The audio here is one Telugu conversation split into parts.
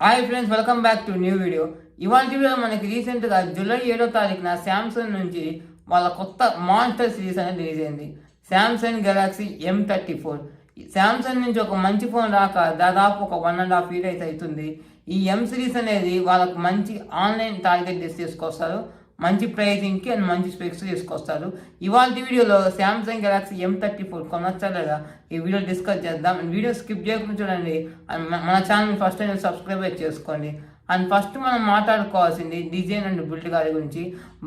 Hi friends, welcome back to new video. ఇవాళ వీడియో మనకి రీసెంట్గా జూలై 7వ తారీఖున శాంసంగ్ నుంచి వాళ్ళ కొత్త మాన్స్టర్ సిరీస్ అనేది రిలీజ్ అయింది. Samsung Galaxy M34. శాంసంగ్ నుంచి ఒక మంచి ఫోన్ రాక దాదాపు ఒక 1.5 year అయితే అవుతుంది. ఈ M సిరీస్ అనేది వాళ్ళకు మంచి ఆన్లైన్ టార్గెట్ తీసుకొస్తారు, మంచి ప్రైజింగ్కి అండ్ మంచి స్పెక్స్ తీసుకొస్తారు. ఇవాళ వీడియోలో శాంసంగ్ గెలాక్సీ M34 కొనొచ్చా లేదా ఈ వీడియో డిస్కస్ చేద్దాం. వీడియో స్కిప్ చేయకుండా చూడండి. మన ఛానల్ ఫస్ట్ టైం సబ్స్క్రైబ్ చేసుకోండి. అండ్ ఫస్ట్ మనం మాట్లాడుకోవాల్సింది డిజైన్ అండ్ బిల్డ్ గారి గురించి.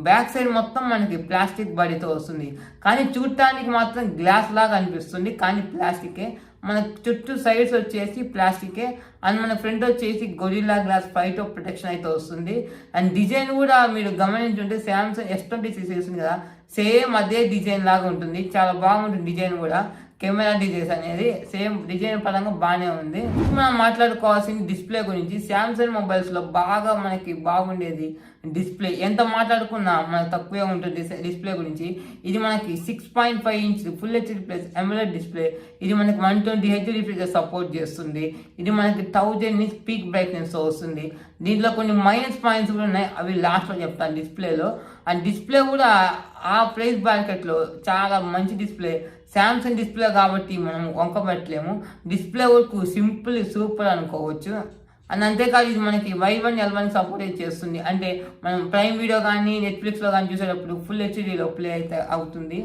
బ్యాక్ సైడ్ మొత్తం మనకి ప్లాస్టిక్ బాడీతో వస్తుంది, కానీ చూడటానికి మాత్రం గ్లాస్ లాగా అనిపిస్తుంది, కానీ ప్లాస్టికే. మన చుట్టూ సైడ్స్ వచ్చేసి ప్లాస్టికే. అండ్ మన ఫ్రంట్ వచ్చేసి గొరిల్లా గ్లాస్ ఫైటో ప్రొటెక్షన్ అయితే వస్తుంది. అండ్ డిజైన్ కూడా మీరు గమనించుంటే శాంసంగ్ S20 సిరీస్ ఉంది కదా, సేమ్ అదే డిజైన్ లాగా ఉంటుంది. చాలా బాగుంటుంది డిజైన్ కూడా. కెమెరా డిజైన్స్ అనేది సేమ్ డిజైన్ పరంగా బాగానే ఉంది. మనం మాట్లాడుకోవాల్సింది డిస్ప్లే గురించి. శాంసంగ్ మొబైల్స్లో బాగా మనకి బాగుండేది డిస్ప్లే. ఎంత మాట్లాడుకున్నా మనకు తక్కువే ఉంటుంది డిస్ప్లే గురించి. ఇది మనకి 6.5 inch full HD plus AMOLED display. ఇది మనకి 120 Hz రిఫ్రెష్ సపోర్ట్ చేస్తుంది. ఇది మనకి 1000 nits పీక్ బ్రైట్నెస్ వస్తుంది. దీంట్లో కొన్ని మైనస్ పాయింట్స్ కూడా ఉన్నాయి, అవి లాస్ట్లో చెప్తాను డిస్ప్లేలో. అండ్ డిస్ప్లే కూడా ఆ ప్రైస్ బ్రాకెట్లో చాలా మంచి డిస్ప్లే. శాంసంగ్ డిస్ప్లే కాబట్టి మనం వంకబెట్టలేము. డిస్ప్లే వరకు సింపుల్ సూపర్ అనుకోవచ్చు. అండ్ అంతేకాదు ఇది మనకి Y1 L1 సపోర్ట్ చేస్తుంది. అంటే మనం ప్రైమ్ వీడియో కానీ నెట్ఫ్లిక్స్లో కానీ చూసేటప్పుడు ఫుల్ హెచ్డీలో ప్లే అయితే అవుతుంది.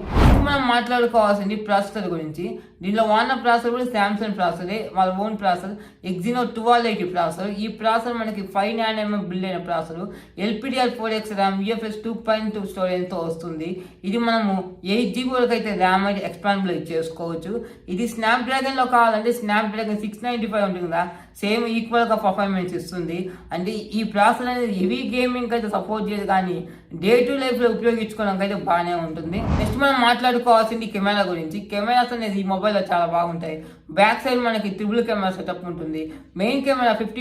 మనం మాట్లాడుకోవాల్సింది ప్రాసెసర్ గురించి. దీనిలో వాడిన ప్రాసెసర్ కూడా శాంసంగ్ ప్రాసెసరే, వాళ్ళ ఓన్ ప్రాసెసర్ Exynos 1280 ప్రాసెసర్. ఈ ప్రాసెసర్ మనకి 5 nm బిల్డ్ అయిన ప్రాసెసర్. LPDDR4X ర్యామ్, UFS 2.2 స్టోరేజ్తో వస్తుంది. ఇది మనము 8GB వరకు అయితే ర్యామ్ అయితే ఎక్స్పాండబుల్ చేసుకోవచ్చు. ఇది స్నాప్డ్రాగన్లో కావాలంటే స్నాప్డ్రాగన్ 695 ఉంటుంది కదా, సేమ్ ఈక్వల్గా పర్ఫార్మెన్స్ ఇస్తుంది. అంటే ఈ ప్రాసెసర్ అనేది హెవీ గేమింగ్ అయితే సపోర్ట్ చేయదు, కానీ డే టు లైఫ్లో ఉపయోగించుకోవడానికి అయితే బాగానే ఉంటుంది. నెక్స్ట్ మనం మాట్లాడుకోవాల్సింది కెమెరా గురించి. కెమెరాస్ అనేది ఈ మొబైల్లో చాలా బాగుంటాయి. బ్యాక్ సైడ్ మనకి ట్రిపుల్ కెమెరా సెటప్ ఉంటుంది. Main camera 50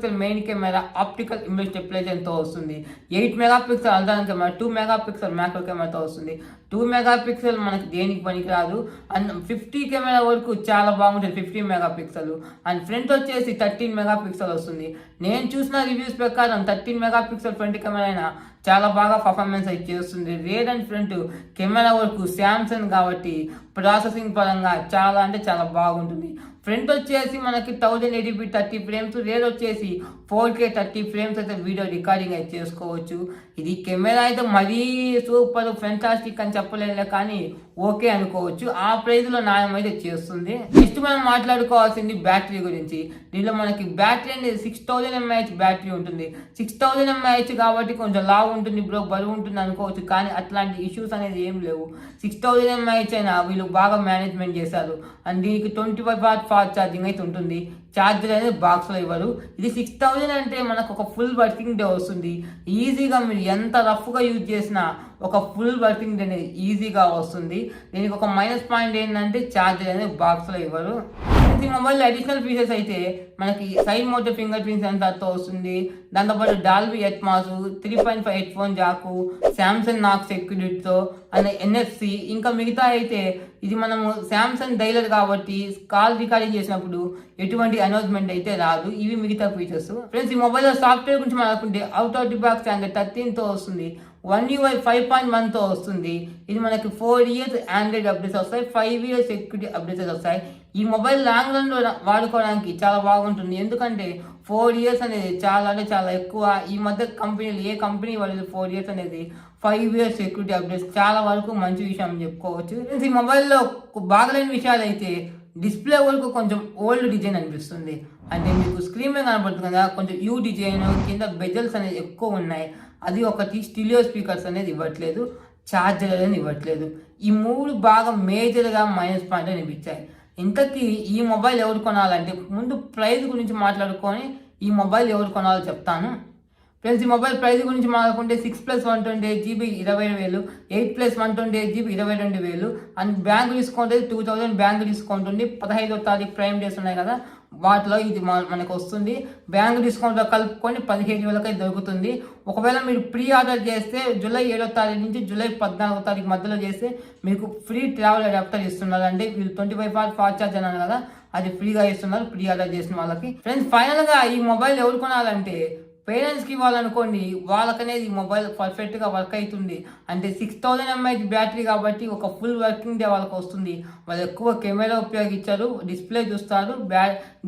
MP main camera optical image స్టెబిలైజర్తో వస్తుంది. 8 MP ultra camera, 2 MP macro కెమెరాతో వస్తుంది. 2 MP మనకి దేనికి పనికిరాదు. అండ్ 50 కెమెరా వరకు చాలా బాగుంటుంది, 50 MP. అండ్ ఫ్రంట్ వచ్చేసి 13 MP వస్తుంది. నేను చూసిన రివ్యూస్ ప్రకారం 13 MP ఫ్రంట్ కెమెరా అయినా చాలా బాగా పర్ఫార్మెన్స్ అయితే చేస్తుంది. రేర్ అండ్ ఫ్రంట్ కెమెరా వరకు శాంసంగ్ కాబట్టి ప్రాసెసింగ్ పరంగా చాలా అంటే చాలా బాగుంటుంది. ఫ్రంట్ వచ్చేసి మనకి 1080p 30 frames, రేర్ వచ్చేసి 4K 30 frames అయితే వీడియో రికార్డింగ్ అయితే చేసుకోవచ్చు. ఇది కెమెరా అయితే మరీ సూపర్ ఫెంటాస్టిక్ అని చెప్పలేదు, కానీ ఓకే అనుకోవచ్చు. ఆ ప్రైజ్లో న్యాయం అయితే చేస్తుంది. నెక్స్ట్ మనం మాట్లాడుకోవాల్సింది బ్యాటరీ గురించి. దీనిలో మనకి బ్యాటరీ అనేది 6000 mAh బ్యాటరీ ఉంటుంది. 6000 mAh కాబట్టి కొంచెం లావు ఉంటుంది బ్రో, బరువు ఉంటుంది అనుకోవచ్చు, కానీ అట్లాంటి ఇష్యూస్ అనేది ఏం లేవు. 6000 mAh అయినా వీళ్ళు బాగా మేనేజ్మెంట్ చేశారు. అండ్ దీనికి 25 watt ఫాస్ట్ ఛార్జింగ్ అయితే ఉంటుంది. ఛార్జర్ అనేది బాక్స్లో ఇవ్వరు. ఇది 6000 అంటే మనకు ఒక ఫుల్ వర్కింగ్ డే వస్తుంది. ఈజీగా మీరు ఎంత రఫ్గా యూజ్ చేసినా ఒక ఫుల్ వర్కింగ్ డే అనేది ఈజీగా వస్తుంది. దీనికి ఒక మైనస్ పాయింట్ ఏంటంటే ఛార్జర్ అనేది బాక్స్లో ఇవ్వరు. ఈ మొబైల్ అడిషనల్ ఫీచర్స్ అయితే మనకి సైడ్ మౌంటెడ్ ఫింగర్ ప్రింట్ సెన్సార్తో వస్తుంది. దాంతోపాటు Dolby Atmos, 3.5 headphone jack, Samsung knock సెక్యూరిటీతో అండ్ NFC. ఇంకా మిగతా అయితే ఇది మనము శాంసంగ్ డైలర్ కాబట్టి కాల్ రికార్డింగ్ చేసినప్పుడు ఎటువంటి అనౌన్స్మెంట్ అయితే రాదు. ఇవి మిగతా ఫీచర్స్. ఫ్రెండ్స్, ఈ మొబైల్లో సాఫ్ట్వేర్ గురించి మాట్లాడుకుంటే out of the box Android 13తో వస్తుంది. One UI 5.1తో వస్తుంది. ఇది మనకి 4 years ఆండ్రాయిడ్ అప్డేట్స్ వస్తాయి, 5 years సెక్యూరిటీ అప్డేట్స్ వస్తాయి. ఈ మొబైల్ లాంగ్ రన్లో వాడుకోవడానికి చాలా బాగుంటుంది. ఎందుకంటే 4 years అనేది చాలా అంటే చాలా ఎక్కువ. ఈ మధ్య కంపెనీలు ఏ కంపెనీ వాళ్ళు 4 years అనేది 5 years సెక్యూరిటీ అప్డేట్స్ చాలా వరకు మంచి విషయం అని చెప్పుకోవచ్చు. ఈ మొబైల్లో బాగలేని విషయాలు అయితే డిస్ప్లే వరకు కొంచెం ఓల్డ్ డిజైన్ అనిపిస్తుంది. అంటే మీకు స్క్రీన్ మీద కనబడుతుంది కదా, కొంచెం యూ డిజైన్, కింద బెజల్స్ అనేది ఎక్కువ ఉన్నాయి. అది ఒకటి. స్టీరియో స్పీకర్స్ అనేది ఇవ్వట్లేదు, ఛార్జర్ అనేది ఇవ్వట్లేదు. ఈ 3 బాగా మేజర్గా మైనస్ పాయింట్ అనిపించాయి. ఇంతకీ ఈ మొబైల్ ఎవరు కొనాలంటే ముందు ప్రైస్ గురించి మాట్లాడుకొని ఈ మొబైల్ ఎవరు కొనాలో చెప్తాను. ఫ్రెండ్స్, ఈ మొబైల్ ప్రైస్ గురించి మాట్లాడుకుంటే 6+128GB 20,000, 8+128GB 22,000. And bank discount అయితే 2000 బ్యాంక్ డిస్కౌంట్ ఉంది. 15వ తారీఖు ప్రైమ్ డేస్ ఉన్నాయి కదా, వాటిలో ఇది మనకు వస్తుంది. బ్యాంక్ డిస్కౌంట్లో కలుపుకొని 17,000 అయితే దొరుకుతుంది. ఒకవేళ మీరు ప్రీ ఆర్డర్ చేస్తే జూలై 7వ తారీఖు నుంచి జూలై 14వ తారీఖు మధ్యలో చేస్తే మీకు ఫ్రీ ట్రావెల్ అడాప్టర్ ఇస్తున్నారు. అంటే వీళ్ళు 25 watt ఫాస్ట్ ఛార్జ్ అన్నారు కదా, అది ఫ్రీగా ఇస్తున్నారు ప్రీ ఆర్డర్ చేసిన వాళ్ళకి. ఫ్రెండ్స్ ఫైనల్గా ఈ మొబైల్ ఎవరు కొనాలంటే పేరెంట్స్కి ఇవ్వాలనుకోండి, వాళ్ళకనేది ఈ మొబైల్ పర్ఫెక్ట్గా వర్క్ అవుతుంది. అంటే 6000 mAh బ్యాటరీ కాబట్టి ఒక ఫుల్ వర్కింగ్ డే వాళ్ళకి వస్తుంది. వాళ్ళు ఎక్కువ కెమెరా ఉపయోగించారు, డిస్ప్లే చూస్తారు,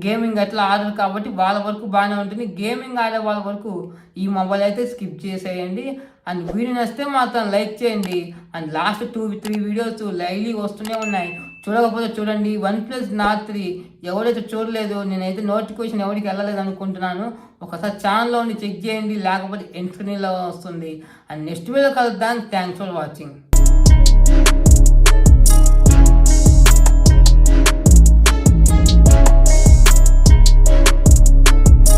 గేమింగ్ అట్లా ఆడరు కాబట్టి వాళ్ళ వరకు బాగానే ఉంటుంది. గేమింగ్ ఆడే వాళ్ళ వరకు ఈ మొబైల్ అయితే స్కిప్ చేసేయండి. అండ్ వీడియో నచ్చితే మాత్రం లైక్ చేయండి. అండ్ లాస్ట్ 2-3 వీడియోస్ లైవ్లీ వస్తూనే ఉన్నాయి, చూడకపోతే చూడండి. OnePlus Nord 3 ఎవరైతే చూడలేదు, నేనైతే నోటిఫికేషన్ ఎవరికి వెళ్ళలేదు అనుకుంటున్నాను, ఒకసారి ఛానల్లో ఉండి చెక్ చేయండి, లేకపోతే ఎంట్రీలో వస్తుంది. అండ్ నెక్స్ట్ వీడియో కలుద్దాం. Thanks for watching.